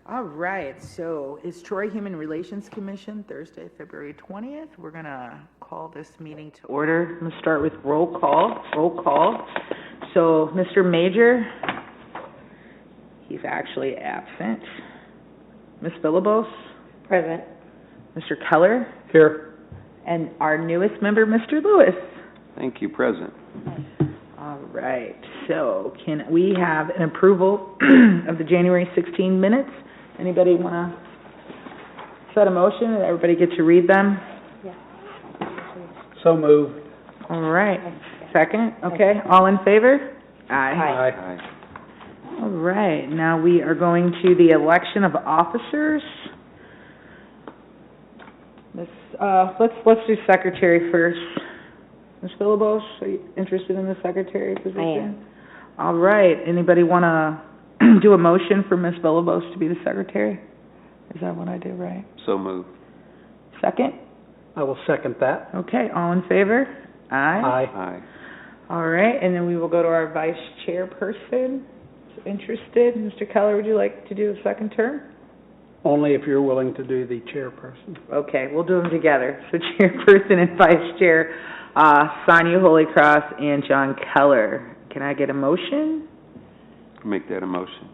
All right, so it's Troy Human Relations Commission, Thursday, February 20th. We're going to call this meeting to order. I'm going to start with roll call. So, Mr. Major, he's actually absent. Ms. Villalobos? Present. Mr. Keller? Here. And our newest member, Mr. Lewis. Thank you, Present. All right, so can we have an approval of the January 16 minutes? Anybody want to set a motion and everybody get to read them? Yeah. So moved. All right, second, okay, all in favor? Aye. Aye. All right, now we are going to the election of officers. Let's do secretary first. Ms. Villalobos, are you interested in the secretary position? I am. All right, anybody want to do a motion for Ms. Villalobos to be the secretary? Is that what I did right? So moved. Second? I will second that. Okay, all in favor? Aye. Aye. Aye. All right, and then we will go to our vice chairperson. Interested? Mr. Keller, would you like to do the second term? Only if you're willing to do the chairperson. Okay, we'll do them together. So chairperson and vice chair, Sonia Holycross and John Keller. Can I get a motion? Make that a motion.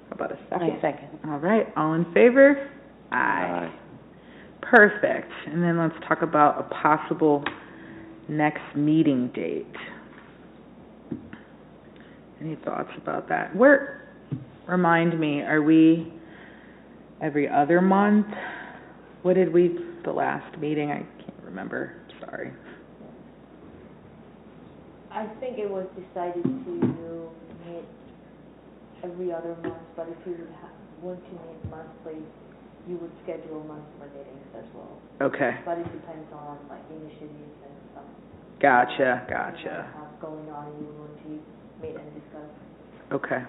How about a second? I second. All right, all in favor? Aye. Perfect. And then let's talk about a possible next meeting date. Any thoughts about that? Remind me, are we every other month? What did we, the last meeting? I can't remember. Sorry. I think it was decided to meet every other month, but if you want to meet monthly, you would schedule monthly meetings as well. Okay. But it depends on like initiatives and stuff. Gotcha. What's going on, you want to meet and discuss. Okay.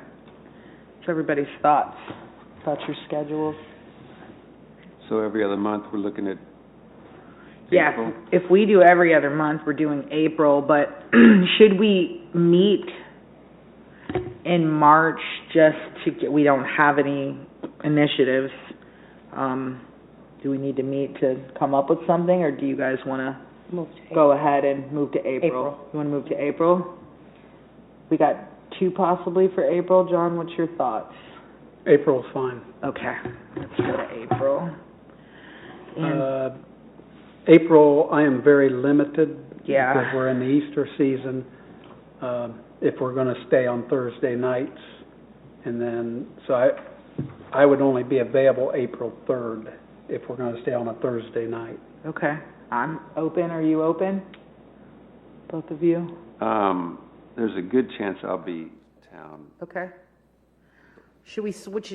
So everybody's thoughts about your schedules? So every other month, we're looking at Yeah, April? if we do every other month, we're doing April, but should we meet in March just to get, we don't have any initiatives? Do we need to meet to come up with something, or do you guys want to Move to go ahead and move to April? April. You want to move to April? We got two possibly for April. John, what's your thoughts? April's fine. Okay, let's go to April. And, April, I am very limited. Yeah. Because we're in the Easter season. If we're going to stay on Thursday nights, and then, so I would only be available April 3rd if we're going to stay on a Thursday night. okay, I'm open. Are you open? Both of you? There's a good chance I'll be town. Okay. Should we switch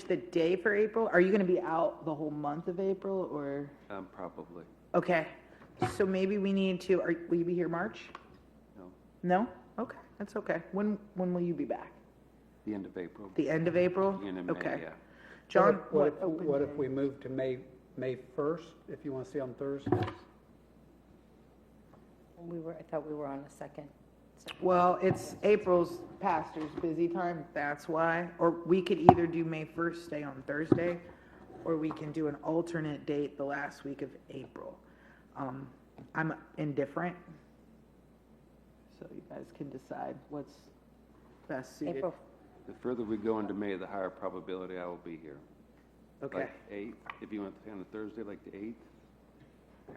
the day for April? Are you going to be out the whole month of April, or? Probably. Okay, so maybe we need to, will you be here March? No. No? Okay, that's okay. When will you be back? The end of April. The end of April? Beginning of May, Okay. yeah. John, What open if day? we move to May 1st, if you want to stay on Thursdays? I thought we were on the second. Well, it's April's pastor's busy time, that's why. Or we could either do May 1st, stay on Thursday, or we can do an alternate date the last week of April. I'm indifferent, so you guys can decide what's best suited. April. The further we go into May, the higher probability I will be here. Okay, Like 8th, if you want to stay on a Thursday, like the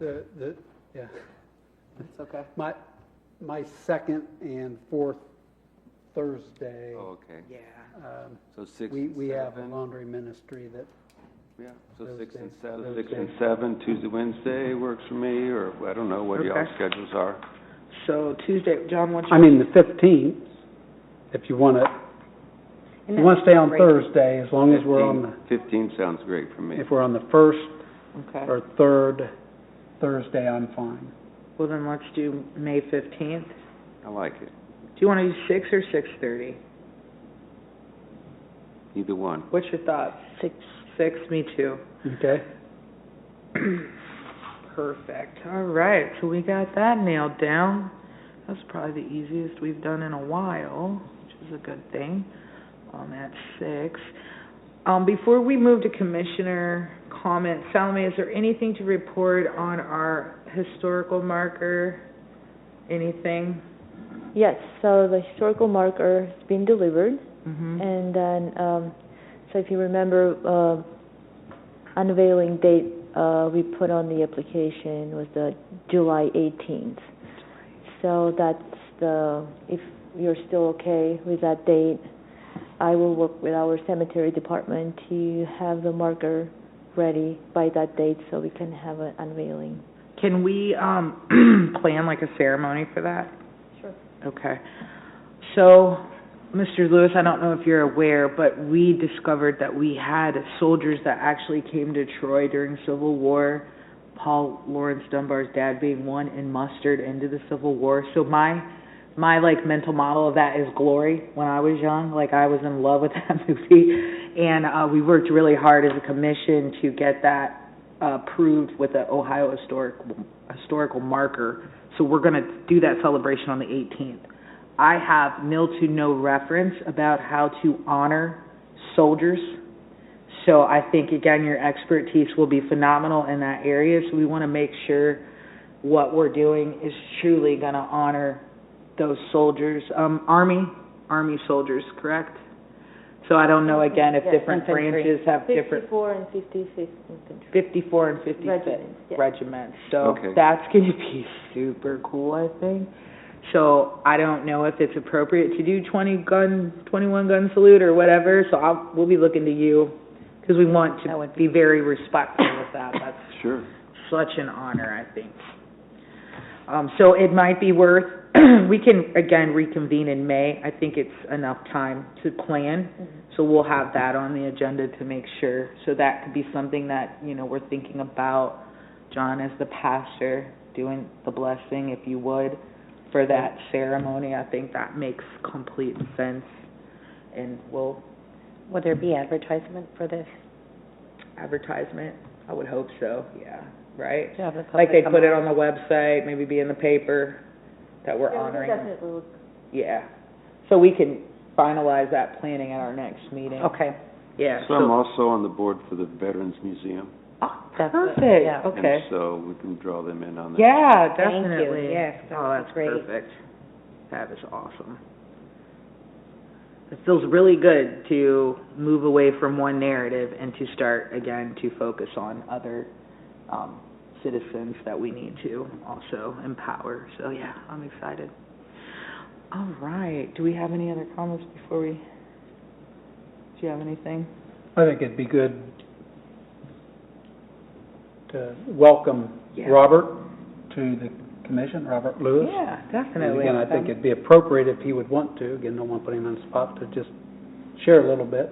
8th. Yeah. that's okay. My second and fourth Thursday, Oh, okay. Yeah, So 6 we and have a 7. laundry ministry that, Yeah, so Those 6 and days. 7, Those 6 days. and 7, Tuesday, Wednesday works for me, or I don't know what y'all's Okay. schedules are. so Tuesday, John, what's I your? mean, the 15th, if you want to stay on Thursday, as long as we're on 15 sounds great for me. if we're on the first Okay, or third Thursday, I'm fine. well then let's do May 15th. I like it. Do you want to do 6 or 6:30? Either one. What's your thoughts? 6, me too. Okay? Perfect. All right, so we got that nailed down. That's probably the easiest we've done in a while, which is a good thing. At 6. Before we move to commissioner comments, Salome, is there anything to report on our historical marker? Anything? Yes, so the historical marker has been delivered, Mm-hmm. and then, so if you remember, unveiling date, we put on the application was the July 18th. So that's if you're still okay with that date, I will work with our cemetery department to have the marker ready by that date so we can have an unveiling. Can we, plan like a ceremony for that? Sure. Okay. So, Mr. Lewis, I don't know if you're aware, but we discovered that we had soldiers that actually came to Troy during Civil War, Paul Lawrence Dunbar's dad being one, and mustered into the Civil War. So my like mental model of that is Glory. When I was young, like I was in love with that movie, and we worked really hard as a commission to get that approved with the Ohio historical marker. So we're going to do that celebration on the 18th. I have nil to no reference about how to honor soldiers. So I think, again, your expertise will be phenomenal in that area. So we want to make sure what we're doing is truly going to honor those soldiers. Army soldiers, correct? So I don't know, again, if Yes, different infantry. branches have different... 54 and 55th Infantry. 54 and 55th Regiments, yes. regiments. So Okay. that's going to be super cool, I think. So I don't know if it's appropriate to do 21 gun salute or whatever. So we'll be looking to you because we want That to would be very respectful of that. That's Sure. such an honor, I think. So it might be worth, we can, again, reconvene in May. I think it's enough time to plan. So we'll have that on the agenda to make sure. So that could be something that, we're thinking about. John, as the pastor, doing the blessing, if you would, for that ceremony. I think that makes complete sense. And we'll Would there be advertisement for this? advertisement, I would hope so, yeah, right? To have the Like public they come put it out? on the website, maybe be in the paper, that we're Yeah, we honoring. can definitely look. Yeah, so we can finalize that planning at our next meeting. Okay. Yeah, So I'm also on the board for the Veterans Museum, Oh, That's perfect, it, yeah. okay. and so we can draw them in on that. Yeah, Thank you, definitely. yes, Oh, that's that's great. perfect. That is awesome. It feels really good to move away from one narrative and to start, again, to focus on other citizens that we need to also empower. So, yeah, I'm excited. All right. Do we have any other comments before we... Do you have anything? I think it'd be good to welcome Yeah. Robert to the commission, Robert Lewis. Yeah, And definitely. again, I think it'd be appropriate if he would want to, again, don't want to put him on the spot, to just share a little bit.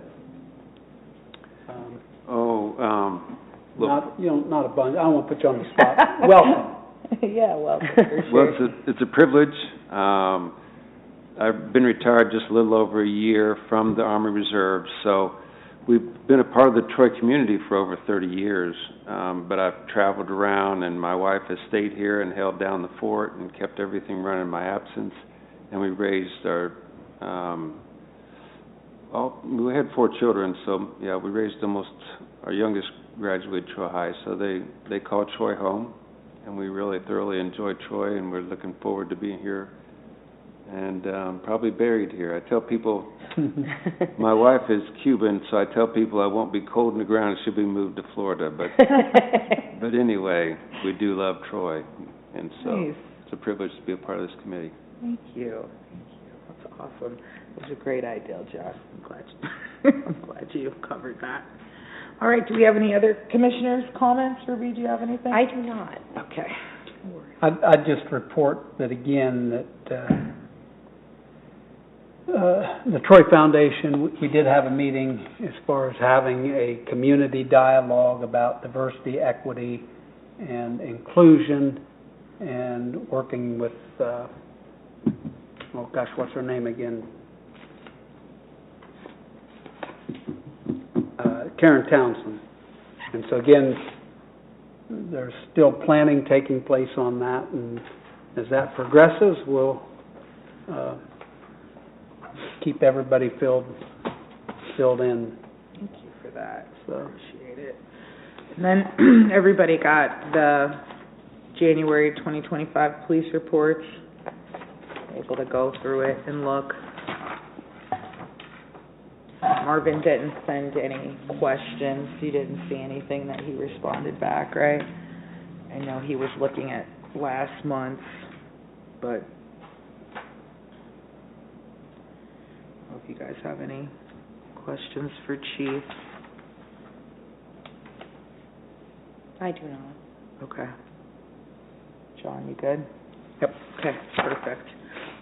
Look, Not a bunch, I don't want to put you on the spot. Welcome. Yeah, welcome, for well, sure. it's a privilege. I've been retired just a little over a year from the Army Reserve, so we've been a part of the Troy community for over 30 years. But I've traveled around, and my wife has stayed here and held down the fort and kept everything running in my absence. And we raised our, we had 4 children, so yeah, we raised our youngest graduated Troy High, so they call Troy home. And we really thoroughly enjoy Troy, and we're looking forward to being here and probably buried here. I tell people, my wife is Cuban, so I tell people I won't be cold in the ground, she'll be moved to Florida. But anyway, we do love Troy, and so Nice. it's a privilege to be a part of this committee. Thank you. That's awesome. It was a great idea, Josh. I'm glad you covered that. All right, do we have any other commissioners' comments, or do you have anything? I do not. Okay. I'd just report that again, that the Troy Foundation, we did have a meeting as far as having a community dialogue about diversity, equity, and inclusion, and working with, what's her name again? Karen Townsend. And so again, there's still planning taking place on that, and as that progresses, we'll keep everybody filled in. Thank you for that, so appreciate it. And then, everybody got the January 2025 police reports, able to go through it and look. Marvin didn't send any questions, he didn't see anything that he responded back, right? I know he was looking at last month's, but I hope you guys have any questions for Chief. I do not. Okay. John, you good? Yep. Okay, perfect.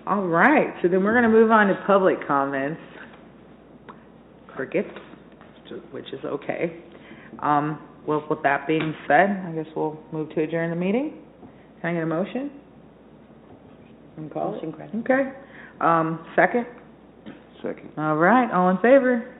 All right, so then we're gonna move on to public comments. Crickets, which is okay. Well, with that being said, I guess we'll move to adjourn the meeting. Can I get a motion? And call it? Motion granted. Okay. Second? Second. All right, all in favor?